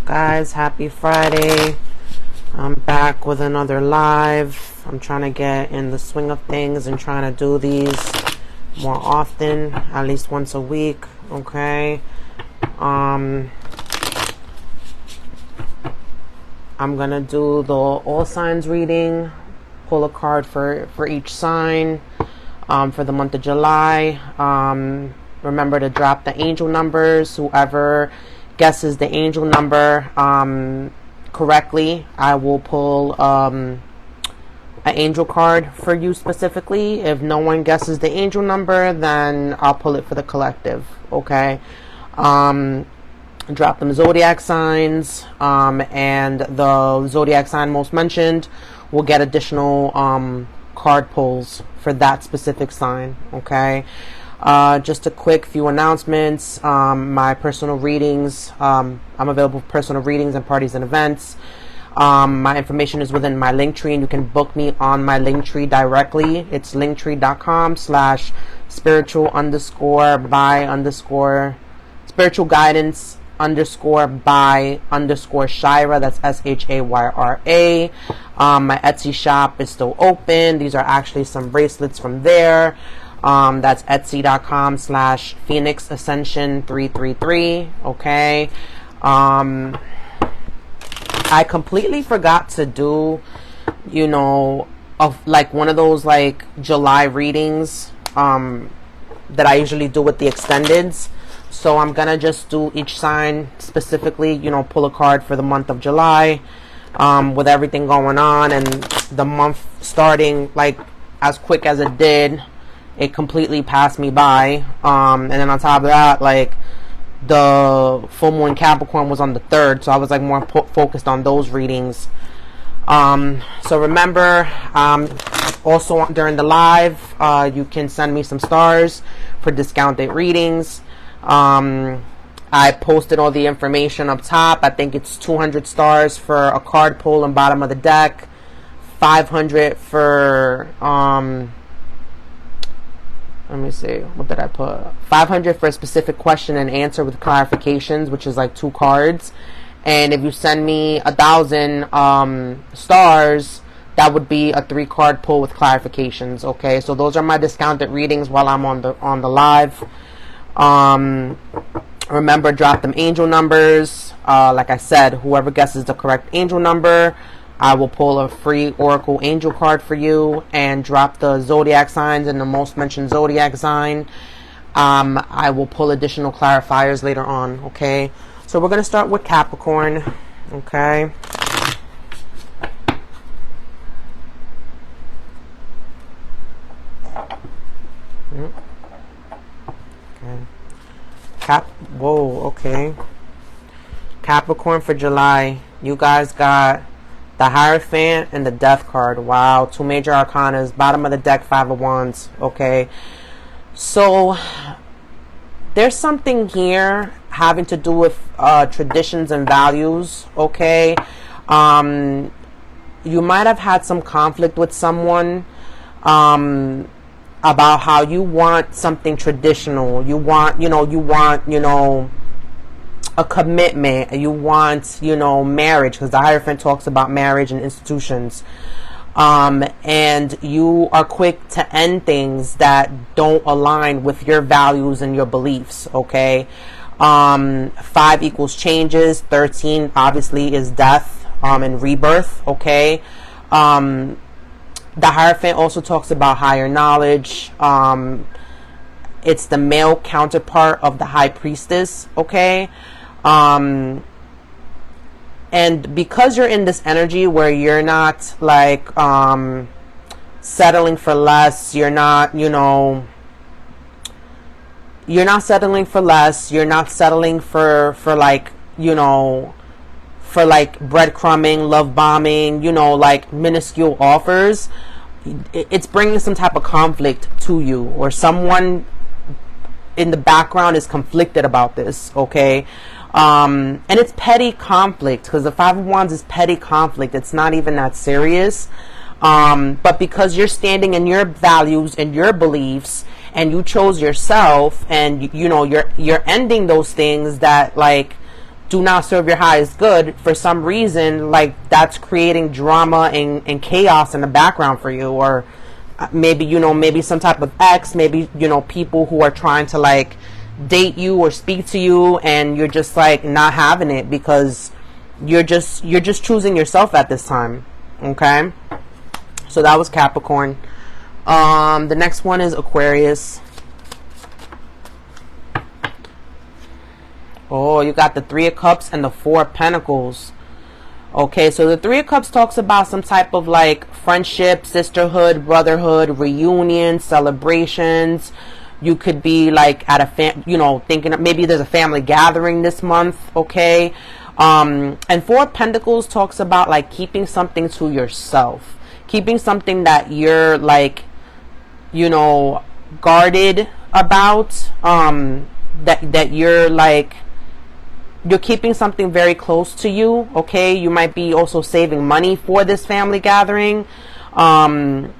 Guys, happy Friday. I'm back with another live. I'm trying to get in the swing of things and trying to do these more often, at least once a week. Okay. I'm gonna do the all signs reading, pull a card for each sign for the month of July. Remember to drop the angel numbers. Whoever guesses the angel number correctly, I will pull an angel card for you specifically. If no one guesses the angel number, then I'll pull it for the collective. Okay. Drop them zodiac signs, and the zodiac sign most mentioned will get additional card pulls for that specific sign. Okay. Just a quick few announcements. My personal readings, I'm available for personal readings and parties and events. My information is within my link tree, and you can book me on my link tree directly. It's linktree.com/spiritual guidance by Shayra. That's Shayra. My Etsy shop is still open. These are actually some bracelets from there. That's etsy.com/Phoenix Ascension 333. Okay. I completely forgot to do, like one of those like July readings that I usually do with the extendeds. So I'm gonna just do each sign specifically, pull a card for the month of July, with everything going on and the month starting like as quick as it did. It completely passed me by. And then on top of that, like the full moon Capricorn was on the 3rd, so I was like more focused on those readings. So remember, also during the live, you can send me some stars for discounted readings. I posted all the information up top. I think it's 200 stars for a card pull and bottom of the deck, 500 for let me see, what did I put? 500 for a specific question and answer with clarifications, which is like 2 cards. And if you send me 1,000 stars, that would be a 3-card pull with clarifications. Okay, so those are my discounted readings while I'm on the live. Remember, drop them angel numbers. Like I said, whoever guesses the correct angel number, I will pull a free Oracle Angel card for you and drop the zodiac signs and the most mentioned zodiac sign. I will pull additional clarifiers later on. Okay, so we're going to start with Capricorn. Okay. Okay. Capricorn for July. You guys got the Hierophant and the Death card. Wow, 2 major arcanas. Bottom of the deck, 5 of Wands. Okay. So there's something here having to do with traditions and values. Okay. You might have had some conflict with someone about how you want something traditional. You want a commitment. You want, marriage, because the Hierophant talks about marriage and institutions. And you are quick to end things that don't align with your values and your beliefs. Okay. 5 equals changes. 13 obviously is death, and rebirth. Okay. The Hierophant also talks about higher knowledge. It's the male counterpart of the High Priestess. Okay. And because you're in this energy where you're not like settling for less, you're not settling for less, you're not settling for like breadcrumbing, love bombing, like minuscule offers. It's bringing some type of conflict to you, or someone in the background is conflicted about this. Okay. And it's petty conflict, because the 5 of Wands is petty conflict. It's not even that serious. But because you're standing in your values and your beliefs, and you chose yourself, and you're ending those things that like do not serve your highest good, for some reason, like that's creating drama and chaos in the background for you. Or maybe, maybe some type of ex, maybe, people who are trying to like date you or speak to you, and you're just like not having it because you're just choosing yourself at this time. Okay, so that was Capricorn. The next one is Aquarius. Oh, you got the Three of Cups and the Four of Pentacles. Okay, so the Three of Cups talks about some type of like friendship, sisterhood, brotherhood, reunion, celebrations. You could be like at a thinking maybe there's a family gathering this month. Okay, and Four of Pentacles talks about like keeping something to yourself, keeping something that you're like, guarded about. That you're like, you're keeping something very close to you. Okay, you might be also saving money for this family gathering, because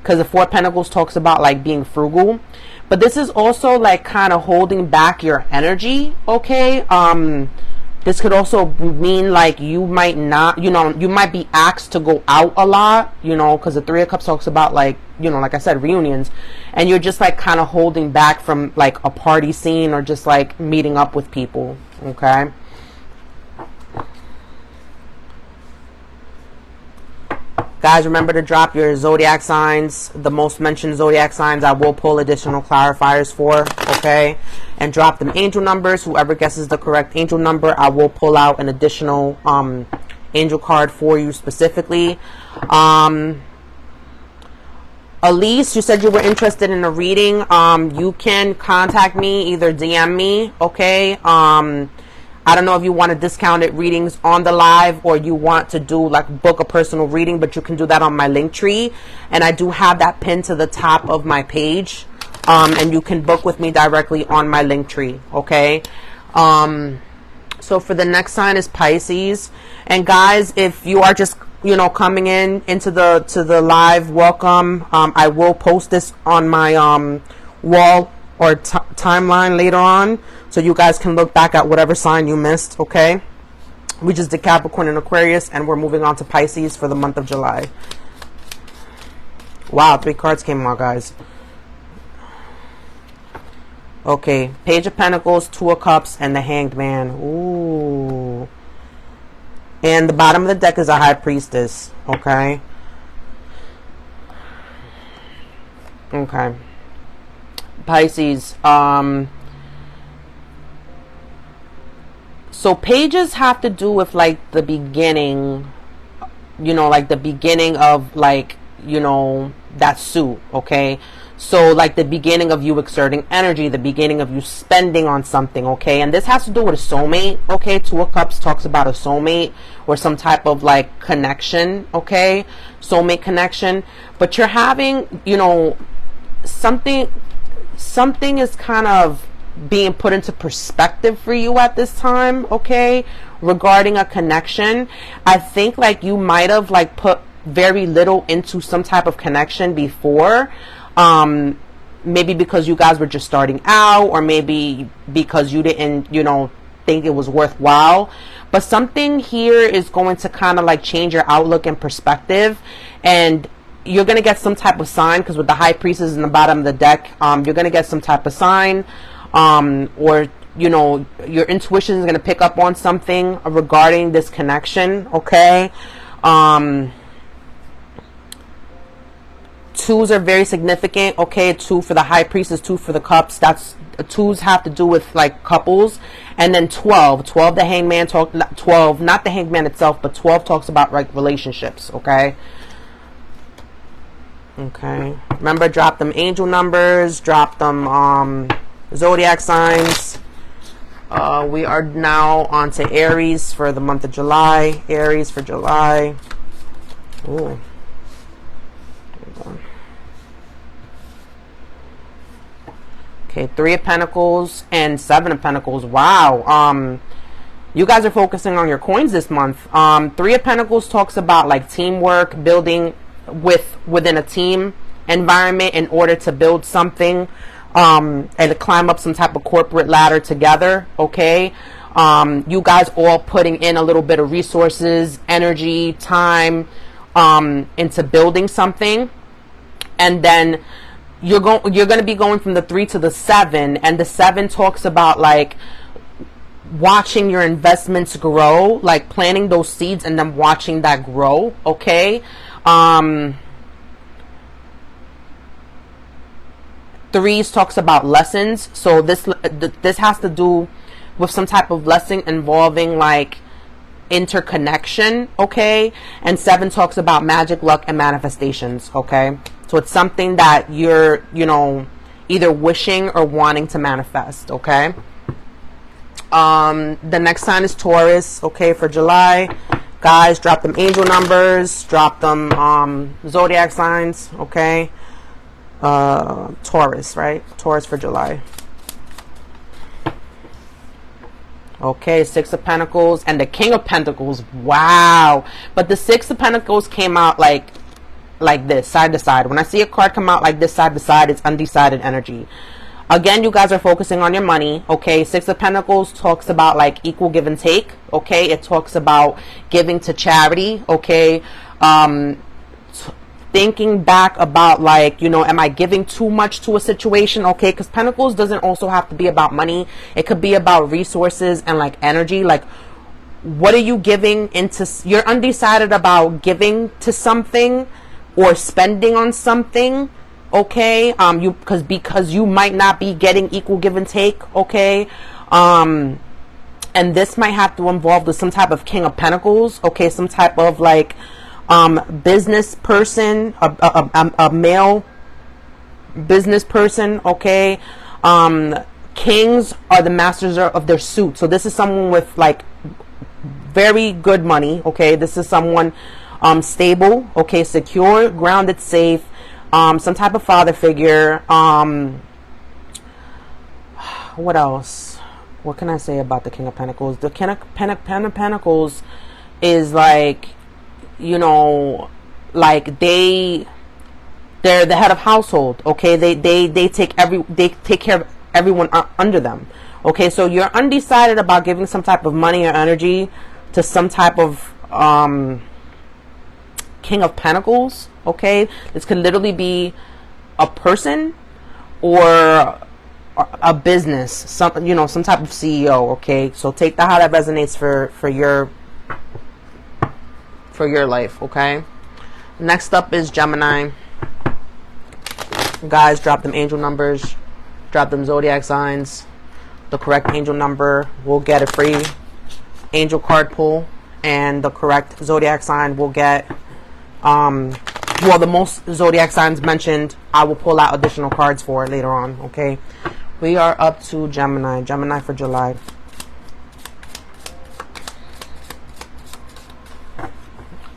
the Four of Pentacles talks about like being frugal, but this is also like kind of holding back your energy. Okay, this could also mean like you might not, you might be asked to go out a lot, because the Three of Cups talks about like, like I said, reunions, and you're just like kind of holding back from like a party scene or just like meeting up with people. Okay. Guys, remember to drop your zodiac signs, the most mentioned zodiac signs. I will pull additional clarifiers for, okay? And drop them angel numbers. Whoever guesses the correct angel number, I will pull out an additional angel card for you specifically. Elise, you said you were interested in a reading. You can contact me, either DM me, okay? I don't know if you want to discounted readings on the live, or you want to do like book a personal reading, but you can do that on my link tree, and I do have that pinned to the top of my page, and you can book with me directly on my link tree. Okay. So for the next sign is Pisces, and guys, if you are just coming into the live, welcome. I will post this on my wall or timeline later on, so you guys can look back at whatever sign you missed. Okay, we just did Capricorn and Aquarius, and we're moving on to Pisces for the month of July. Wow, 3 cards came out, guys. Okay, Page of Pentacles, Two of Cups, and the Hanged Man. Ooh. And the bottom of the deck is a High Priestess. Okay. Okay. Pisces. So pages have to do with like the beginning, like the beginning of like, that suit. Okay. So like the beginning of you exerting energy, the beginning of you spending on something. Okay. And this has to do with a soulmate. Okay. Two of Cups talks about a soulmate or some type of like connection. Okay. Soulmate connection. But you're having, something is kind of being put into perspective for you at this time. Okay. Regarding a connection, I think like you might have like put very little into some type of connection before. Maybe because you guys were just starting out, or maybe because you didn't, think it was worthwhile. But something here is going to kind of like change your outlook and perspective, and you're going to get some type of sign, because with the High Priestess in the bottom of the deck, you're going to get some type of sign, or your intuition is going to pick up on something regarding this connection. Okay. Twos are very significant. Okay, 2 for the High Priestess, 2 for the Cups. That's twos have to do with like couples. And then 12, the Hangman 12, not the Hangman itself, but 12 talks about like relationships. Okay. Okay. Remember, drop them angel numbers, drop them zodiac signs. We are now on to Aries for the month of July. Aries for July. Ooh. Okay, 3 of Pentacles and 7 of Pentacles. Wow. You guys are focusing on your coins this month. 3 of Pentacles talks about like teamwork, building within a team environment in order to build something, and to climb up some type of corporate ladder together. Okay. You guys all putting in a little bit of resources, energy, time, into building something. And then you're going to be going from the 3 to the 7, and the 7 talks about like watching your investments grow, like planting those seeds and then watching that grow. Okay. 3s talks about lessons. So this has to do with some type of lesson involving like interconnection. Okay. And 7 talks about magic, luck, and manifestations. Okay. So it's something that you're, either wishing or wanting to manifest. Okay. The next sign is Taurus. Okay, for July. Guys, drop them angel numbers, drop them zodiac signs. Okay. Taurus, right? Taurus for July. Okay, 6 of Pentacles and the King of Pentacles. Wow. But the 6 of Pentacles came out like this, side to side. When I see a card come out like this, side to side, it's undecided energy. Again, you guys are focusing on your money. Okay, 6 of Pentacles talks about like equal give and take. Okay, it talks about giving to charity. Okay, thinking back about like, am I giving too much to a situation? Okay, because Pentacles doesn't also have to be about money. It could be about resources and like energy. Like, what are you giving into? You're undecided about giving to something or spending on something. Okay, because you might not be getting equal give and take. Okay, and this might have to involve with some type of King of Pentacles. Okay, some type of like business person, a male business person. Okay, kings are the masters of their suit. So this is someone with like very good money. Okay, this is someone stable. Okay, secure, grounded, safe. Some type of father figure. What else? What can I say about the King of Pentacles? The King of Pentacles is like, like they're the head of household. Okay, they take care of everyone under them. Okay, so you're undecided about giving some type of money or energy to some type of King of Pentacles. Okay, this could literally be a person or a business, some type of CEO. Okay, so take that how that resonates for your life. Okay, next up is Gemini. Guys, drop them angel numbers, drop them zodiac signs. The correct angel number will get a free angel card pull, and the correct zodiac sign will get well, the most zodiac signs mentioned, I will pull out additional cards for later on. Okay, we are up to Gemini. Gemini for July.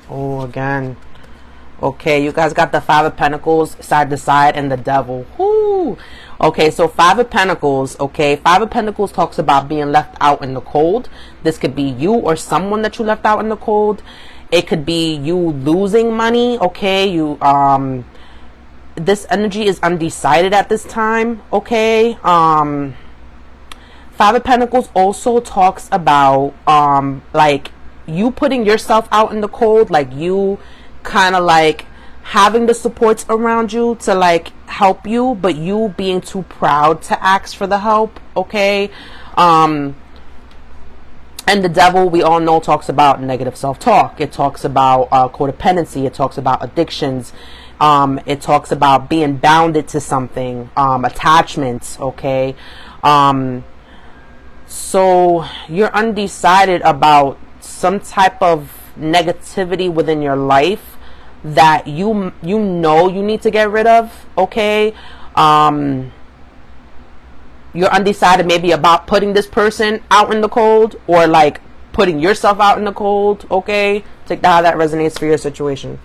Oh, again. Okay, you guys got the 5 of Pentacles side to side and the Devil. Whoo. Okay, so 5 of Pentacles. Okay, 5 of Pentacles talks about being left out in the cold. This could be you or someone that you left out in the cold. It could be you losing money. Okay, this energy is undecided at this time. Okay, 5 of Pentacles also talks about like you putting yourself out in the cold, like you kind of like having the supports around you to like help you, but you being too proud to ask for the help. Okay, and the Devil, we all know, talks about negative self-talk. It talks about codependency. It talks about addictions. It talks about being bounded to something, attachments. Okay, so you're undecided about some type of negativity within your life that you need to get rid of. Okay, you're undecided maybe about putting this person out in the cold or like putting yourself out in the cold. Okay, take that how that resonates for your situation.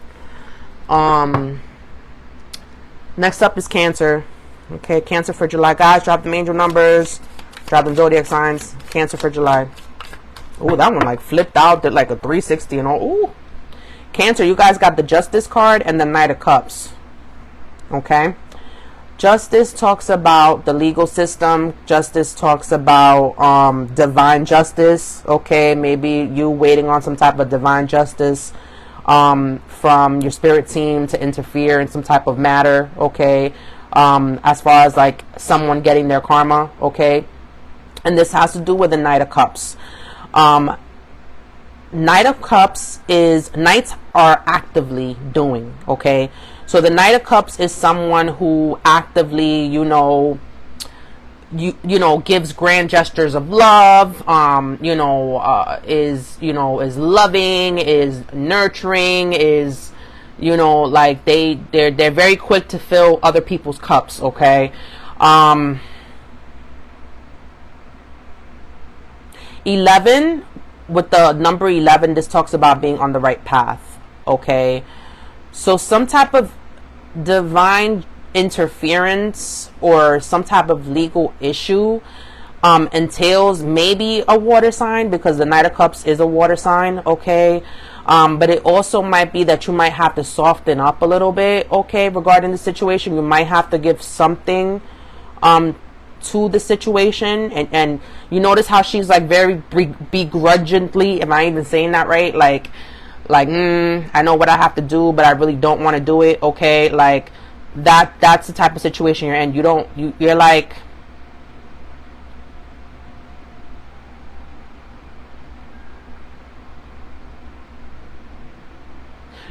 Next up is Cancer. Okay, Cancer for July. Guys, drop them angel numbers, drop them zodiac signs. Cancer for July. Oh, that one like flipped out, did like a 360 and all. Ooh. Cancer, you guys got the Justice card and the Knight of Cups. Okay, Justice talks about the legal system. Justice talks about divine justice. Okay, maybe you waiting on some type of divine justice from your spirit team to interfere in some type of matter. Okay, as far as like someone getting their karma. Okay, and this has to do with the Knight of Cups. Knight of Cups is knights are actively doing. Okay, so the Knight of Cups is someone who actively, you know, gives grand gestures of love. Is loving, is nurturing, is, you know, like they're very quick to fill other people's cups. Okay, 11. With the number 11, this talks about being on the right path. Okay, so some type of divine interference or some type of legal issue entails maybe a water sign, because the Knight of Cups is a water sign. Okay, but it also might be that you might have to soften up a little bit. Okay, regarding the situation, you might have to give something to the situation, and you notice how she's like very begrudgingly, am I even saying that right, like I know what I have to do, but I really don't want to do it. Okay, like that's the type of situation you're in. You're like,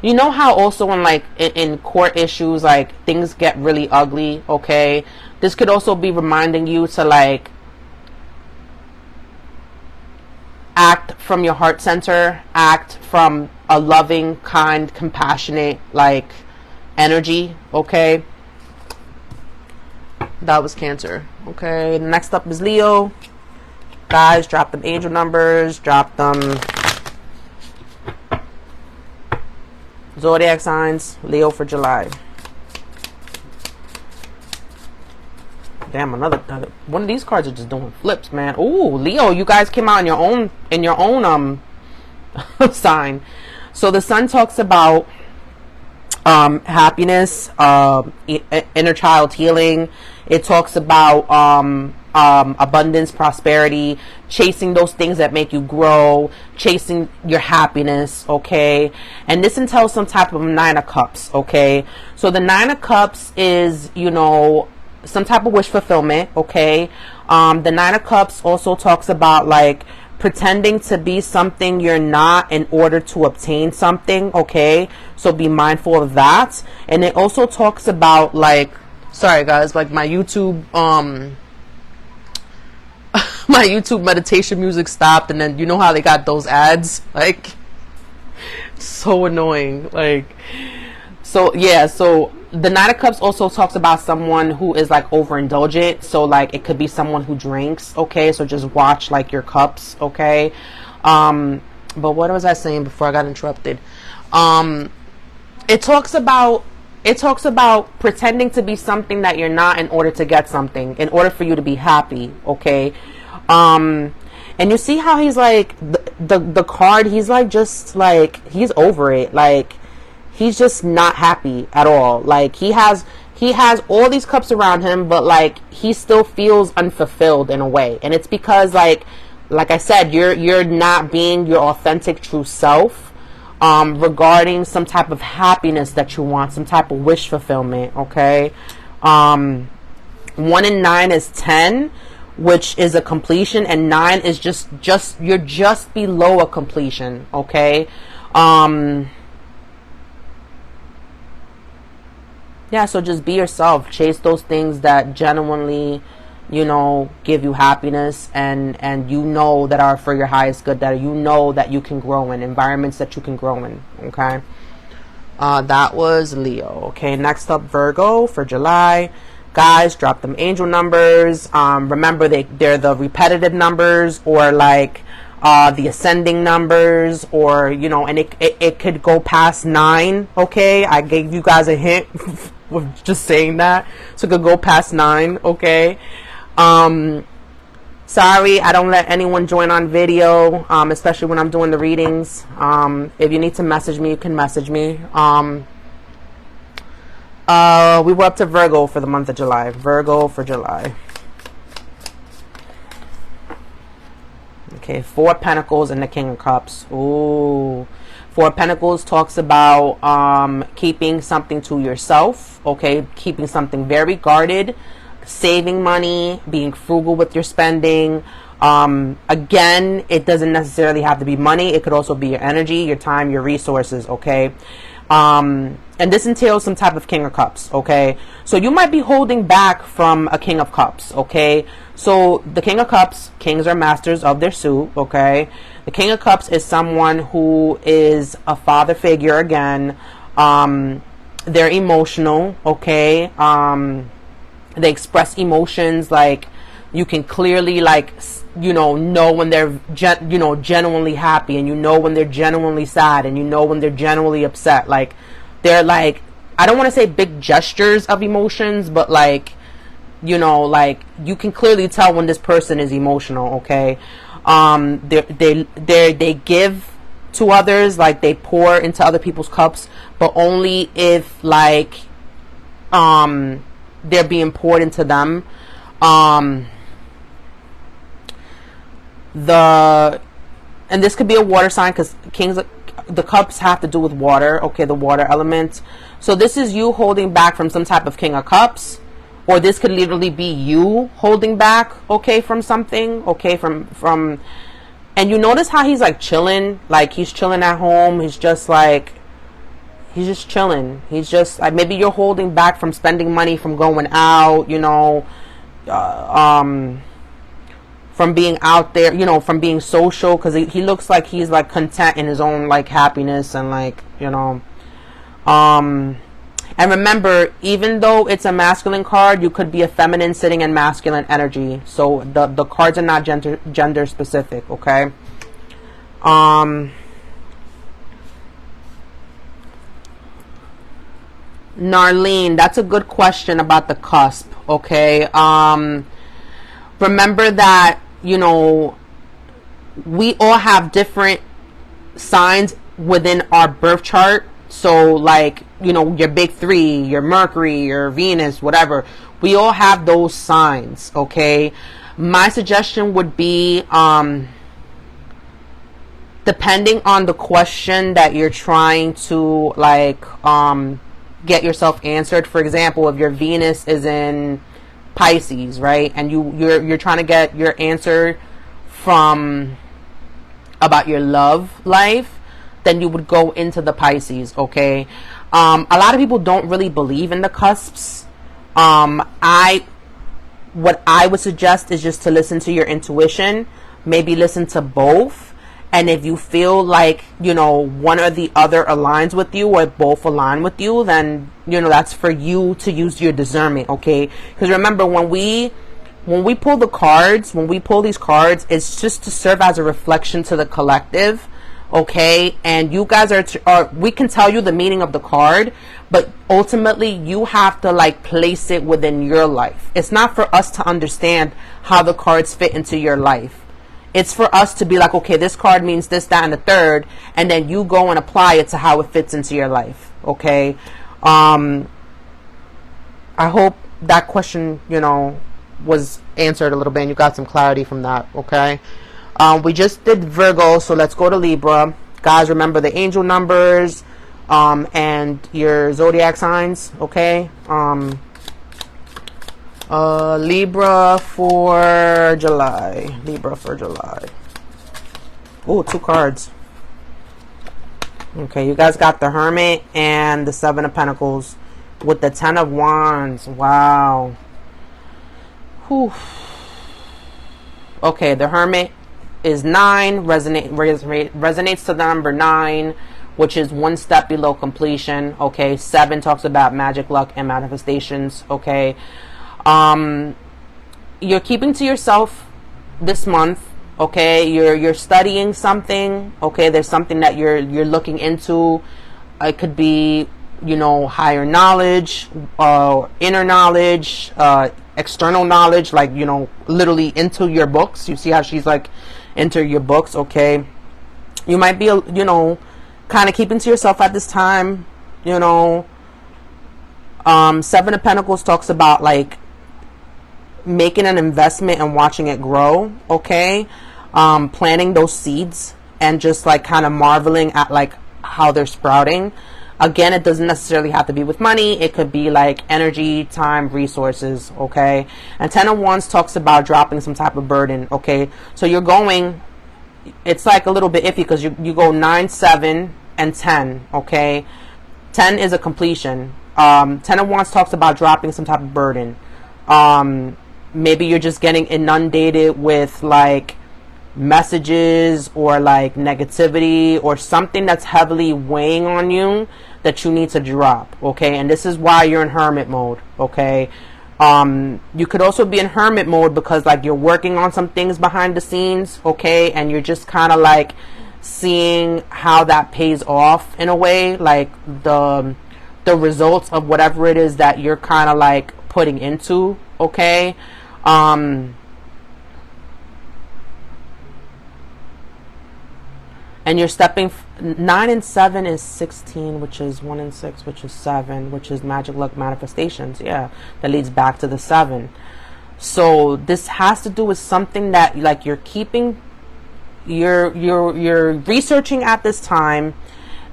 you know how also when like in court issues, like things get really ugly. Okay, this could also be reminding you to like act from your heart center, act from a loving, kind, compassionate like energy. Okay, that was Cancer. Okay, next up is Leo. Guys, drop them angel numbers, drop them zodiac signs. Leo for July. Damn, another one of these cards are just doing flips, man. Ooh, Leo, you guys came out in your own sign. So the Sun talks about happiness, inner child healing. It talks about abundance, prosperity, chasing those things that make you grow, chasing your happiness. Okay, and this entails some type of Nine of Cups. Okay, so the Nine of Cups is, you know, some type of wish fulfillment. Okay, the Nine of Cups also talks about like pretending to be something you're not in order to obtain something. Okay, so be mindful of that. And it also talks about like, sorry guys, like my YouTube my YouTube meditation music stopped, and then you know how they got those ads, like so annoying. Like, so yeah, so the Nine of Cups also talks about someone who is like overindulgent. So like it could be someone who drinks. Okay, so just watch like your cups. Okay, but what was I saying before I got interrupted? It talks about pretending to be something that you're not in order to get something, in order for you to be happy. Okay, and you see how he's like the card, he's like just like he's over it, like he's just not happy at all. Like he has all these cups around him, but like he still feels unfulfilled in a way. And it's because like I said, you're not being your authentic true self regarding some type of happiness that you want, some type of wish fulfillment. Okay, 1 and 9 is 10, which is a completion, and 9 is just you're just below a completion. Okay, yeah, so just be yourself. Chase those things that genuinely, you know, give you happiness, and you know that are for your highest good, that you know that you can grow in, environments that you can grow in. Okay, that was Leo. Okay, next up, Virgo for July. Guys, drop them angel numbers. Remember, they're the repetitive numbers, or like the ascending numbers, or you know, and it could go past 9. Okay, I gave you guys a hint with just saying that, so it could go past 9. Okay, sorry I don't let anyone join on video, especially when I'm doing the readings. If you need to message me, you can message me. We were up to Virgo for the month of July. Virgo for July. Okay, Four of Pentacles and the King of Cups. Ooh. Four of Pentacles talks about keeping something to yourself. Okay, keeping something very guarded. Saving money. Being frugal with your spending. Again, it doesn't necessarily have to be money. It could also be your energy, your time, your resources. Okay. And this entails some type of King of Cups, okay? So you might be holding back from a King of Cups, okay? So the King of Cups, kings are masters of their suit, okay? The King of Cups is someone who is a father figure again. They're emotional, okay? They express emotions, like you can clearly, like, know when they're genuinely happy, and when they're genuinely sad, and when they're genuinely upset. Like, they're like, I don't want to say big gestures of emotions, but like, like you can clearly tell when this person is emotional, okay? They give to others, like they pour into other people's cups, but only if like they're being poured into them. And this could be a water sign, because the cups have to do with water, okay, the water element. So this is you holding back from some type of King of Cups, or this could literally be you holding back, okay, from something, okay, from and you notice how he's like chilling, like he's chilling at home. He's just chilling. He's just like, maybe you're holding back from spending money, from going out, from being out there, from being social, because he looks like he's like content in his own like happiness, and like, and remember, even though it's a masculine card, you could be a feminine sitting in masculine energy. So the cards are not gender specific, okay? Narlene, that's a good question about the cusp, okay? Remember that, we all have different signs within our birth chart. So like, your big three, your Mercury, your Venus, whatever, we all have those signs, okay? My suggestion would be, depending on the question that you're trying to like get yourself answered. For example, if your Venus is in Pisces, right, and you're trying to get your answer from about your love life, then you would go into the Pisces, okay? A lot of people don't really believe in the cusps. What I would suggest is just to listen to your intuition, maybe listen to both, and if you feel like, one or the other aligns with you, or both align with you, then, that's for you to use your discernment, okay? Because remember, when we pull the cards, when we pull these cards, it's just to serve as a reflection to the collective, okay? And you guys we can tell you the meaning of the card, but ultimately you have to like place it within your life. It's not for us to understand how the cards fit into your life. It's for us to be like, okay, this card means this, that, and the third, and then you go and apply it to how it fits into your life, okay? I hope that question, was answered a little bit, and you got some clarity from that, okay? We just did Virgo, so let's go to Libra. Guys, remember the angel numbers and your zodiac signs, okay? Libra for July. Libra for July. Oh, 2 cards. Okay, you guys got the Hermit and the 7 of Pentacles with the 10 of Wands. Wow. Whew. Okay, the Hermit is 9, resonates to the number 9, which is 1 step below completion. Okay, 7 talks about magic, luck, and manifestations. Okay, you're keeping to yourself this month. Okay, you're studying something. Okay, there's something that you're looking into. It could be, higher knowledge, inner knowledge, external knowledge, like, literally into your books. You see how she's like into your books, okay? You might be, kind of keeping to yourself at this time, Seven of Pentacles talks about like making an investment and watching it grow, okay? Planting those seeds and just like kind of marveling at like how they're sprouting. Again, it doesn't necessarily have to be with money. It could be like energy, time, resources, okay? And Ten of Wands talks about dropping some type of burden, okay? So you're going, it's like a little bit iffy because you go 9, 7, and 10, okay? 10 is a completion. Ten of Wands talks about dropping some type of burden. Maybe you're just getting inundated with like messages or like negativity or something that's heavily weighing on you that you need to drop, okay? And this is why you're in hermit mode, okay? You could also be in hermit mode because like you're working on some things behind the scenes, okay? And you're just kind of like seeing how that pays off in a way, like the results of whatever it is that you're kind of like putting into, okay? And you're stepping 9 and 7 is 16, which is 1 and 6, which is 7, which is magic luck manifestations. Yeah, that leads back to the 7. So this has to do with something that like you're keeping, you're researching at this time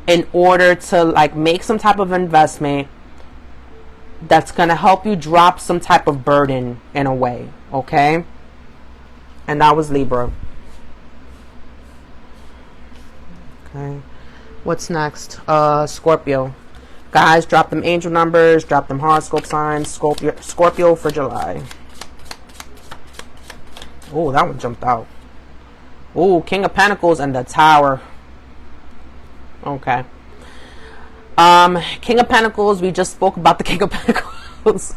in order to like make some type of investment that's going to help you drop some type of burden in a way, okay? And that was Libra. Okay, what's next? Scorpio. Guys, drop them angel numbers, drop them horoscope signs. Scorpio for July. Oh, that one jumped out. Oh, King of Pentacles and the Tower. Okay. King of Pentacles, we just spoke about the King of Pentacles.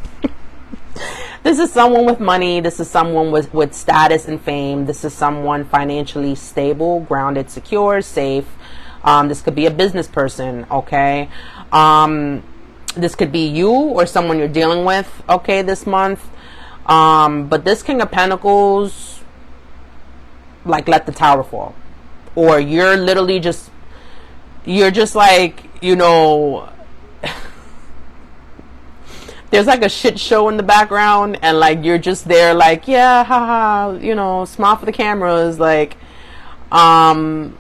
This is someone with money. This is someone with status and fame. This is someone financially stable, grounded, secure, safe. This could be a business person, okay? This could be you or someone you're dealing with, okay, this month. But this King of Pentacles, like, let the tower fall. Or you're literally just, you're just like, you know, there's like a shit show in the background and like you're just there like, yeah, haha, you know, smile for the cameras, like, but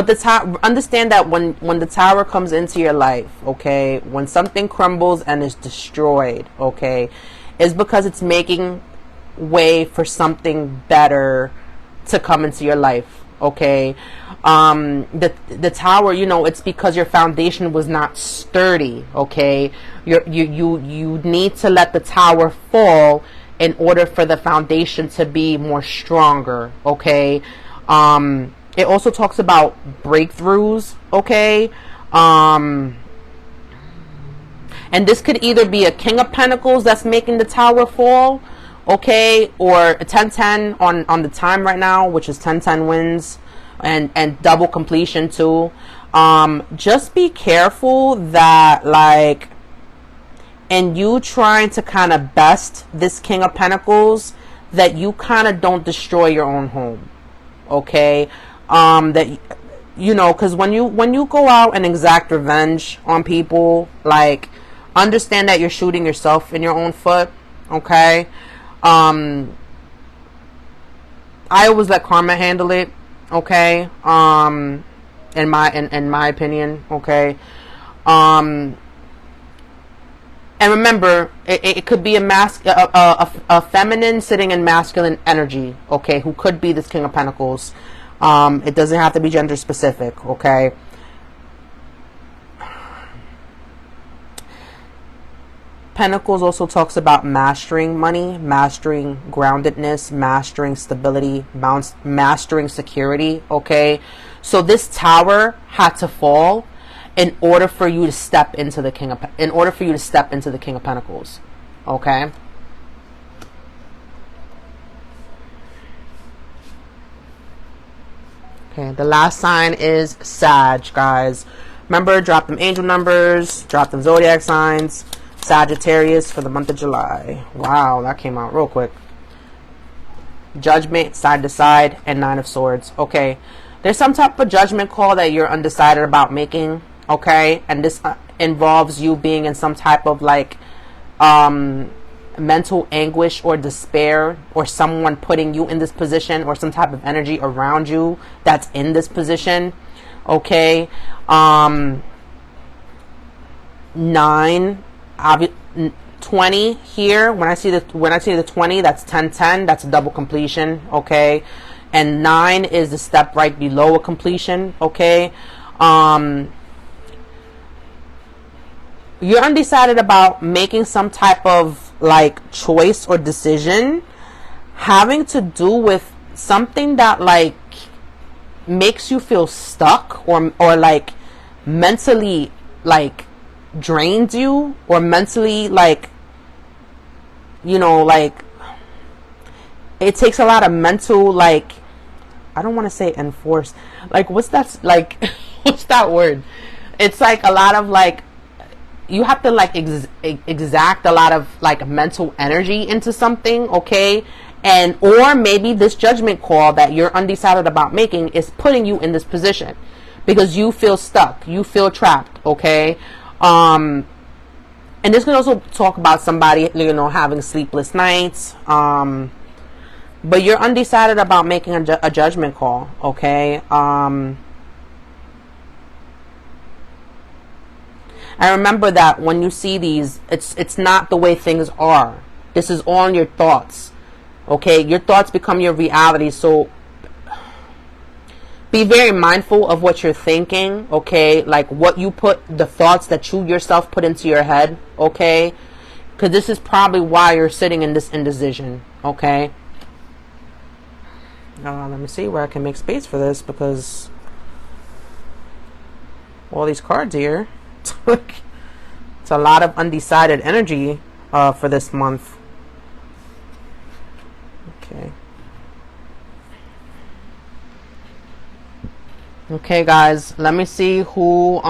the tower, understand that when the tower comes into your life, okay, when something crumbles and is destroyed, okay, is because it's making way for something better to come into your life, okay? The tower, you know, it's because your foundation was not sturdy, okay? You need to let the tower fall in order for the foundation to be more stronger, okay? It also talks about breakthroughs, okay? And this could either be a King of Pentacles that's making the tower fall, okay, or a 10-10 on the time right now, which is 10-10 wins. And double completion too. Just be careful that like, and you trying to kind of best this King of Pentacles, that you kind of don't destroy your own home, okay? That, you know, because when you go out and exact revenge on people, like, understand that you're shooting yourself in your own foot, okay? I always let karma handle it. Okay, in my opinion, okay, and remember, it could be a feminine sitting in masculine energy, okay, who could be this King of Pentacles. It doesn't have to be gender specific, okay. Pentacles also talks about mastering money, mastering groundedness, mastering stability, mastering security, okay? So this tower had to fall in order for you to step into the King of Pentacles, okay? Okay, the last sign is Sag, guys. Remember, drop them angel numbers, drop them zodiac signs. Sagittarius for the month of July. Wow, that came out real quick. Judgment, side to side, and 9 of Swords. Okay, there's some type of judgment call that you're undecided about making, okay? And this involves you being in some type of like mental anguish or despair, or someone putting you in this position, or some type of energy around you that's in this position. Okay. 9, 20 here. When I see the 20, that's 10-10. That's a double completion. Okay. And 9 is the step right below a completion. Okay. You're undecided about making some type of like choice or decision having to do with something that like makes you feel stuck, or like mentally like drains you, or mentally like, you know, like it takes a lot of mental, like, I don't want to say enforce, like what's that, like what's that word? It's like a lot of like, you have to like exact a lot of like mental energy into something. Okay. And or maybe this judgment call that you're undecided about making is putting you in this position because you feel stuck, you feel trapped. Okay. And this can also talk about somebody, you know, having sleepless nights. But you're undecided about making a judgment call. Okay. And remember that when you see these, it's not the way things are. This is all in your thoughts. Okay, your thoughts become your reality. So be very mindful of what you're thinking. Okay, like what you put, the thoughts that you yourself put into your head. Okay, because this is probably why you're sitting in this indecision. Okay. Let me see where I can make space for this, because all these cards here. It's a lot of undecided energy for this month. Okay. Okay, guys. Let me see who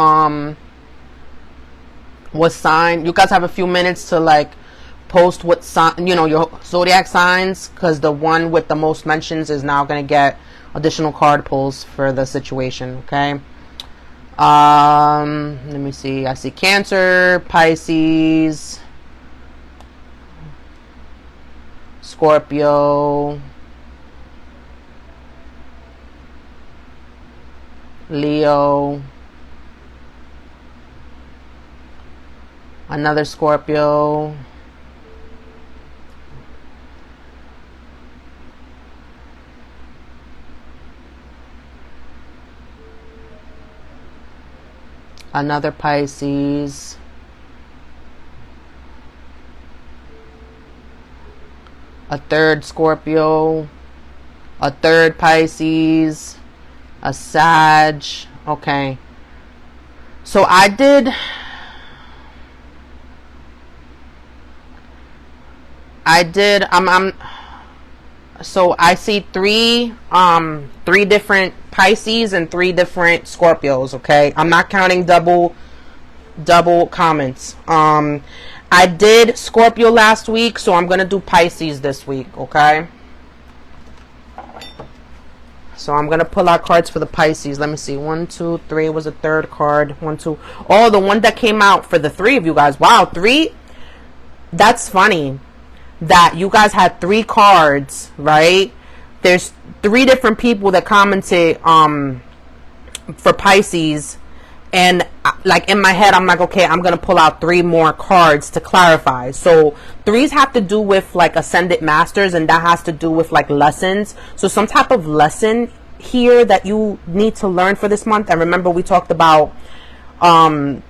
was signed. You guys have a few minutes to like post what sign, you know, your zodiac signs, because the one with the most mentions is now going to get additional card pulls for the situation. Okay. Let me see. I see Cancer, Pisces, Scorpio, Leo, another Scorpio, another Pisces, a third Scorpio, a third Pisces, a Sag. Okay. So so I see three different Pisces and 3 different Scorpios. Okay, I'm not counting double comments. I did Scorpio last week, so I'm gonna do Pisces this week. Okay, so I'm gonna pull out cards for the Pisces. Let me see. 1, 2, 3 was the third card. 1, 2. Oh, the one that came out for the 3 of you guys. Wow, 3. That's funny that you guys had 3 cards, right? There's 3 different people that commented for Pisces, and like in my head I'm like, okay, I'm gonna pull out 3 more cards to clarify. So 3s have to do with like ascended masters, and that has to do with like lessons. So some type of lesson here that you need to learn for this month. And remember, we talked about some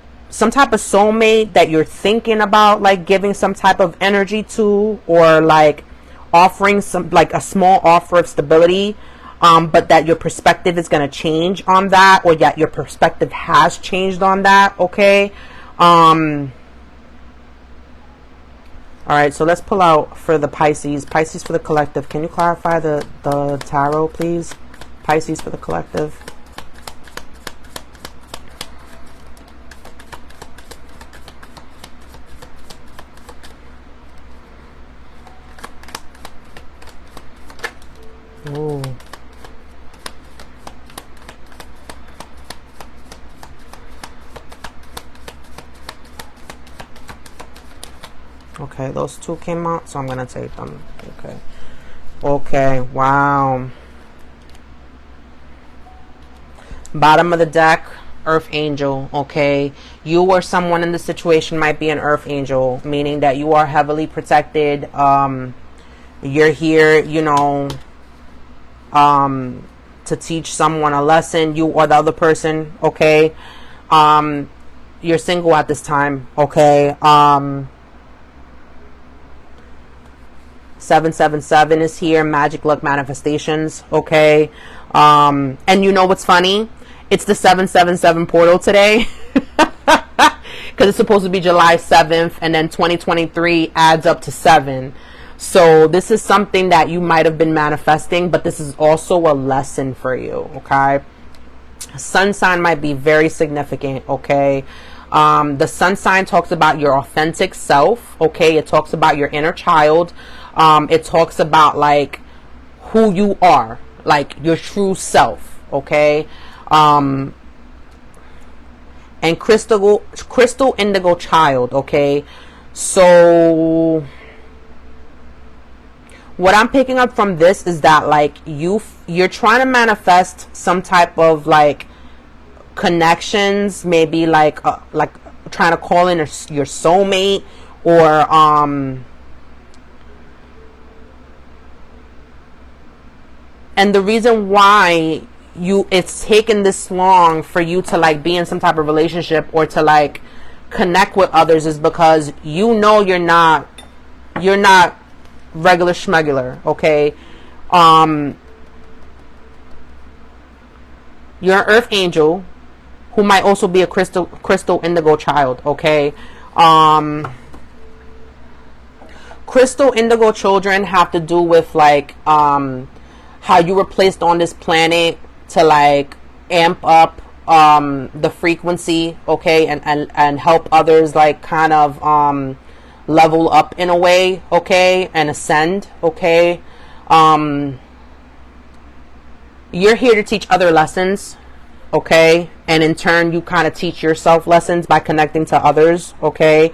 type of soulmate that you're thinking about like giving some type of energy to, or like offering some like a small offer of stability, but that your perspective is going to change on that, or that your perspective has changed on that. Okay. All right, so let's pull out for the Pisces for the collective. Can you clarify the tarot, please? Pisces for the collective. Ooh. Okay, those two came out, so I'm gonna take them. Okay. Okay, wow. Bottom of the deck, Earth Angel, okay? You or someone in the situation might be an Earth Angel, meaning that you are heavily protected. You're here, you know, to teach someone a lesson, you or the other person, okay? You're single at this time, okay? 777 is here, magic luck manifestations, okay? And you know what's funny? It's the 777 portal today. Because it's supposed to be July 7th, and then 2023 adds up to 7. So this is something that you might have been manifesting, but this is also a lesson for you, okay? Sun sign might be very significant, okay? The sun sign talks about your authentic self, okay? It talks about your inner child. It talks about, like, who you are, like, your true self, okay? And crystal indigo child, okay? So what I'm picking up from this is that, like, you're trying to manifest some type of, like, connections, maybe like trying to call in your soulmate, or and the reason why it's taken this long for you to, like, be in some type of relationship or to, like, connect with others is because you know you're not regular schmegular, okay? You're an Earth Angel who might also be a crystal indigo child, okay? Crystal indigo children have to do with, like, how you were placed on this planet to, like, amp up the frequency, okay, and help others, like, kind of level up in a way, okay, and ascend, okay? You're here to teach other lessons, okay, and in turn you kind of teach yourself lessons by connecting to others, okay?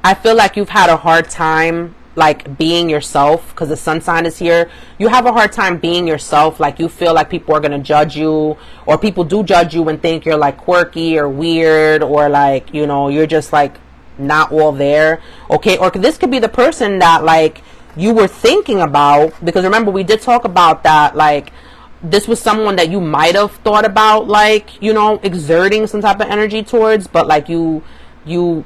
I feel like you've had a hard time, like, being yourself, because the sun sign is here. You have a hard time being yourself. Like, you feel like people are going to judge you, or people do judge you and think you're, like, quirky or weird, or, like, you know, you're just, like, not all there, okay? Or this could be the person that, like, you were thinking about, because remember, we did talk about that, like, this was someone that you might have thought about, like, you know, exerting some type of energy towards, but, like, you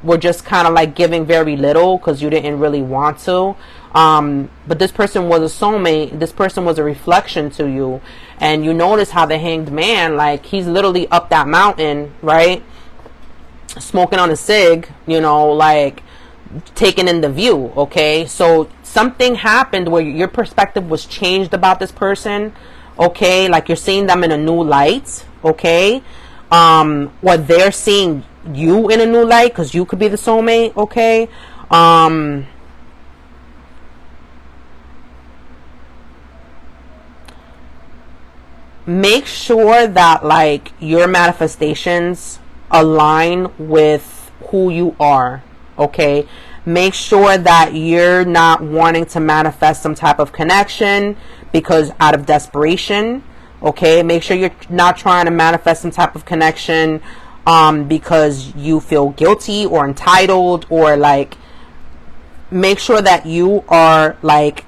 were just kind of, like, giving very little because you didn't really want to. But this person was a soulmate. This person was a reflection to you. And you notice how the Hanged Man, like, he's literally up that mountain, right? Smoking on a cig, you know, like, taking in the view, okay? So something happened where your perspective was changed about this person, okay? Like, you're seeing them in a new light, okay? Or they're seeing you in a new light because you could be the soulmate, okay? Make sure that, like, your manifestations align with who you are, okay? Make sure that you're not wanting to manifest some type of connection because out of desperation, okay? Make sure you're not trying to manifest some type of connection because you feel guilty or entitled, or, like, make sure that you are, like,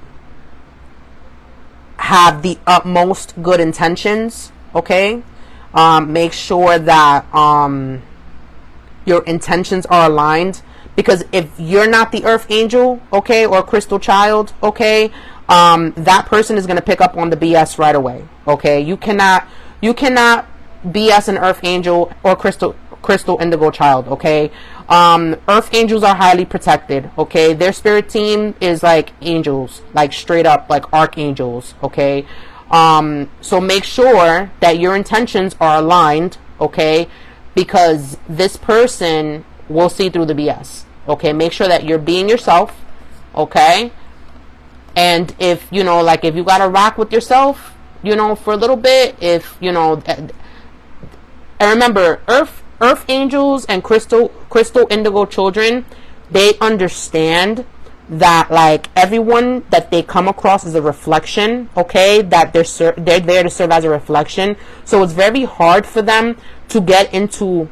have the utmost good intentions, okay? Make sure that your intentions are aligned, because if you're not the Earth Angel, okay, or Crystal Child, okay, that person is going to pick up on the BS right away, okay? You cannot BS an Earth Angel or Crystal Indigo Child, okay? Earth Angels are highly protected, okay? Their spirit team is like angels, like straight up like archangels, okay? So make sure that your intentions are aligned, okay? Because this person will see through the BS, okay? Make sure that you're being yourself, okay? And if, you know, like, if you gotta rock with yourself, you know, for a little bit, if, you know, And remember, earth angels and crystal indigo children, they understand that like everyone that they come across is a reflection, okay? That they're there to serve as a reflection. So it's very hard for them to get into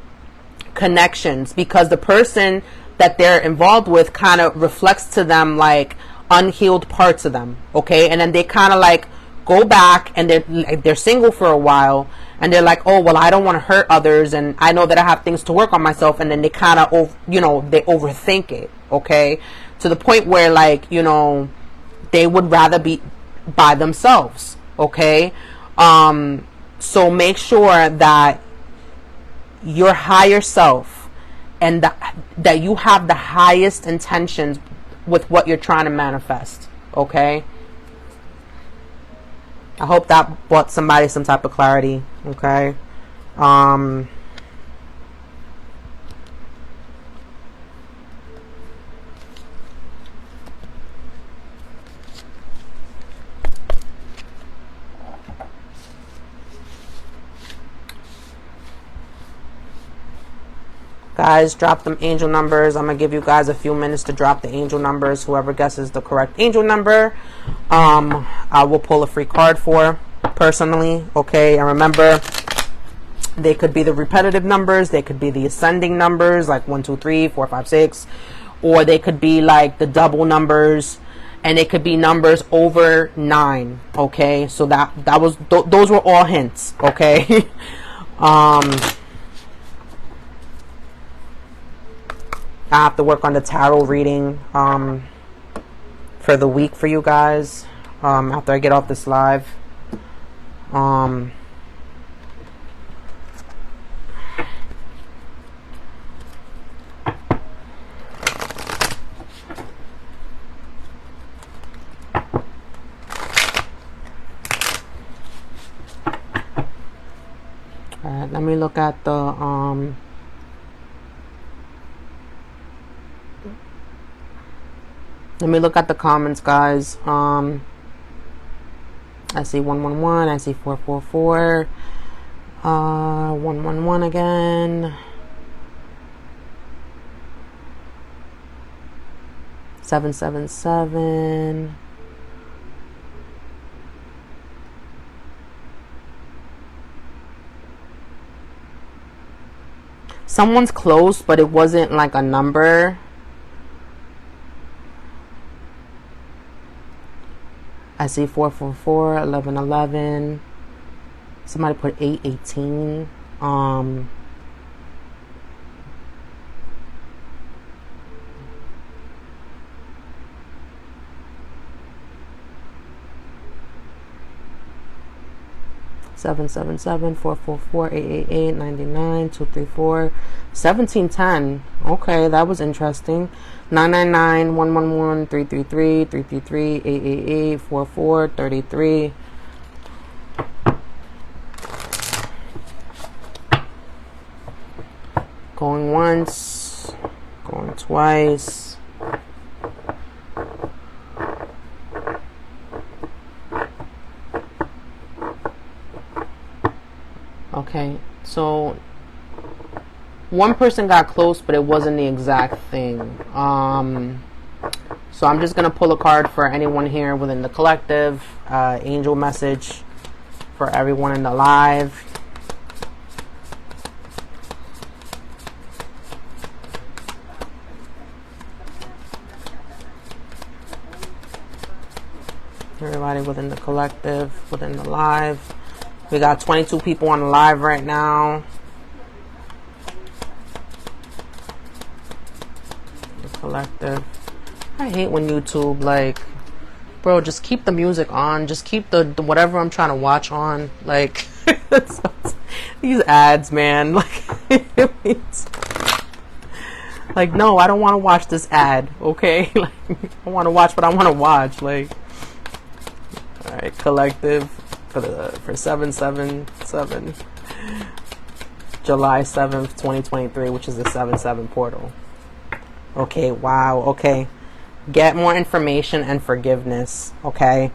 connections because the person that they're involved with kind of reflects to them like unhealed parts of them, okay? And then they kind of like go back and they're single for a while and they're like, oh well, I don't want to hurt others and I know that I have things to work on myself, and then they kind of they overthink it, okay, to the point where like they would rather be by themselves, okay? So make sure that your higher self and that you have the highest intentions with what you're trying to manifest, okay? I hope that brought somebody some type of clarity, okay? Guys, drop them angel numbers. I'm going to give you guys a few minutes to drop the angel numbers. Whoever guesses the correct angel number, I will pull a free card for personally. Okay, and remember, they could be the repetitive numbers. They could be the ascending numbers, like 1, 2, 3, 4, 5, 6. Or they could be like the double numbers. And it could be numbers over 9. Okay, so those were all hints. Okay. I have to work on the tarot reading for the week for you guys after I get off this live. Alright, let me look at the let me look at the comments, guys. I see 111. I see 444. 111 again. 777. Someone's close, but it wasn't like a number. I see 444, 1111. Somebody put 818. 777, 444, 888, 99, 234, 1710. Okay, that was interesting. 999, 111, 333, 333, 888, 44, 33. Going once, going twice. Okay, so one person got close, but it wasn't the exact thing. So I'm just going to pull a card for anyone here within the collective. Angel message for everyone in the live. Everybody within the collective, within the live. We got 22 people on the live right now. The collective. I hate when YouTube, like, bro, just keep the music on. Just keep the whatever I'm trying to watch on. Like, these ads, man. Like, no, I don't want to watch this ad, okay? Like, I want to watch what I want to watch. Like, all right, collective. For 777 July 7th 2023, which is the 7/7 portal. Okay, wow. Okay, get more information and forgiveness. Okay,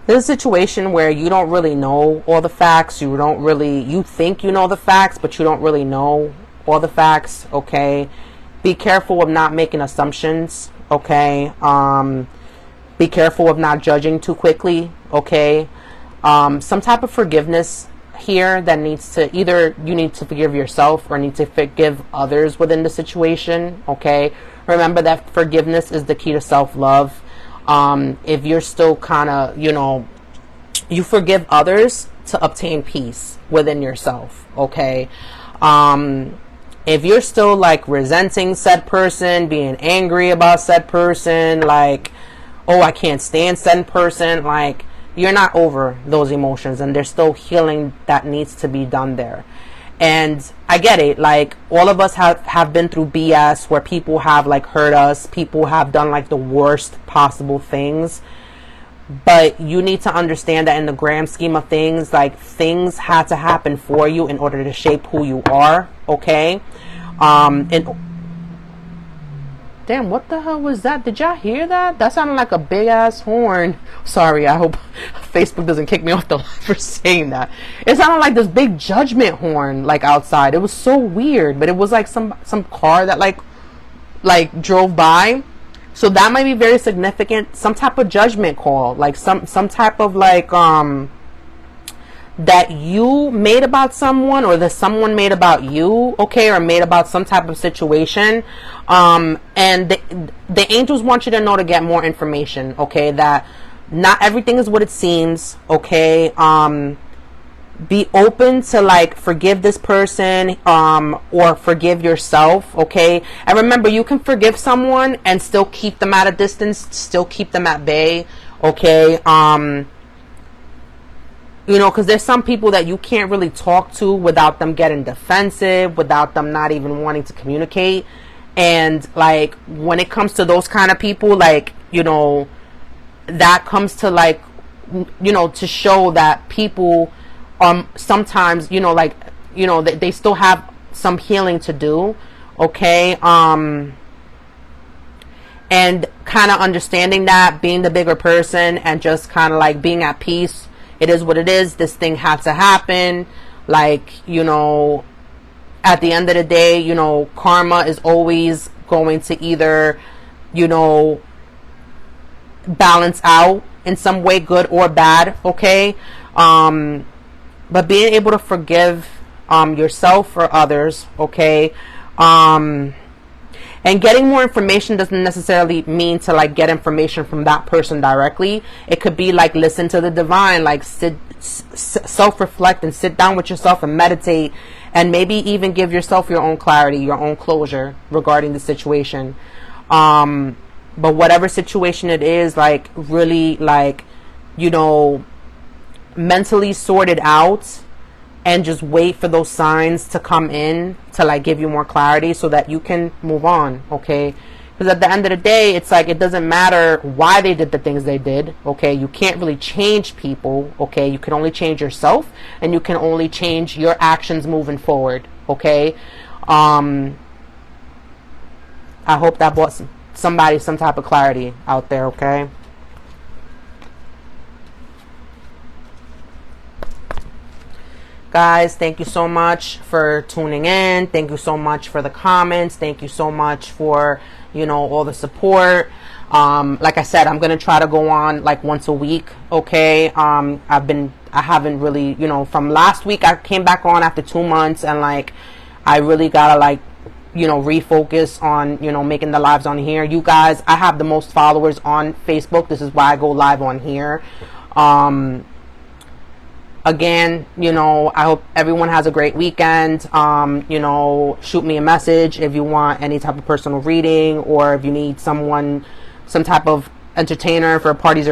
There's a situation where you don't really know all the facts. You think you know the facts, but you don't really know all the facts, okay? Be careful of not making assumptions, okay? Be careful of not judging too quickly, okay? Some type of forgiveness here that needs to, either you need to forgive yourself or need to forgive others within the situation, okay? Remember that forgiveness is the key to self-love. If you're still kind of, you forgive others to obtain peace within yourself, okay? If you're still like resenting said person, being angry about said person, like, oh, I can't stand said person, like, you're not over those emotions, and there's still healing that needs to be done there. And I get it, like, all of us have been through BS where people have like hurt us, people have done like the worst possible things, but you need to understand that in the grand scheme of things, like, things had to happen for you in order to shape who you are, okay? And damn, what the hell was that? Did y'all hear that? That sounded like a big ass horn. Sorry, I hope Facebook doesn't kick me off the line for saying that. It sounded like this big judgment horn, like, outside. It was so weird, but it was like some car that like drove by. So that might be very significant. Some type of judgment call, like some type of like that you made about someone, or that someone made about you, okay, or made about some type of situation. And the angels want you to know, to get more information, okay, that not everything is what it seems, okay? Be open to like forgive this person, or forgive yourself, okay? And remember, you can forgive someone and still keep them at a distance, still keep them at bay, okay? Because there's some people that you can't really talk to without them getting defensive, without them not even wanting to communicate. And like, when it comes to those kind of people, like, that comes to like, to show that people sometimes, they still have some healing to do, okay? And kind of understanding that, being the bigger person, and just kind of like being at peace. It is what it is. This thing had to happen. Like, at the end of the day, karma is always going to either, balance out in some way, good or bad, okay? But being able to forgive yourself or others, okay? And getting more information doesn't necessarily mean to like get information from that person directly. It could be like, listen to the divine, like self-reflect and sit down with yourself and meditate, and maybe even give yourself your own clarity, your own closure regarding the situation. But whatever situation it is, like, really, like, mentally sort it out, and just wait for those signs to come in to like give you more clarity so that you can move on, okay? Because at the end of the day, it's like, it doesn't matter why they did the things they did, okay? You can't really change people, okay? You can only change yourself, and you can only change your actions moving forward, okay? I hope that brought somebody some type of clarity out there, okay? Guys, thank you so much for tuning in. Thank you so much for the comments. Thank you so much for, all the support. Like I said, I'm going to try to go on like once a week. Okay. I haven't really, from last week, I came back on after 2 months, and like, I really got to like, refocus on, making the lives on here. You guys, I have the most followers on Facebook. This is why I go live on here. Again, I hope everyone has a great weekend. Shoot me a message if you want any type of personal reading, or if you need some type of entertainer for parties or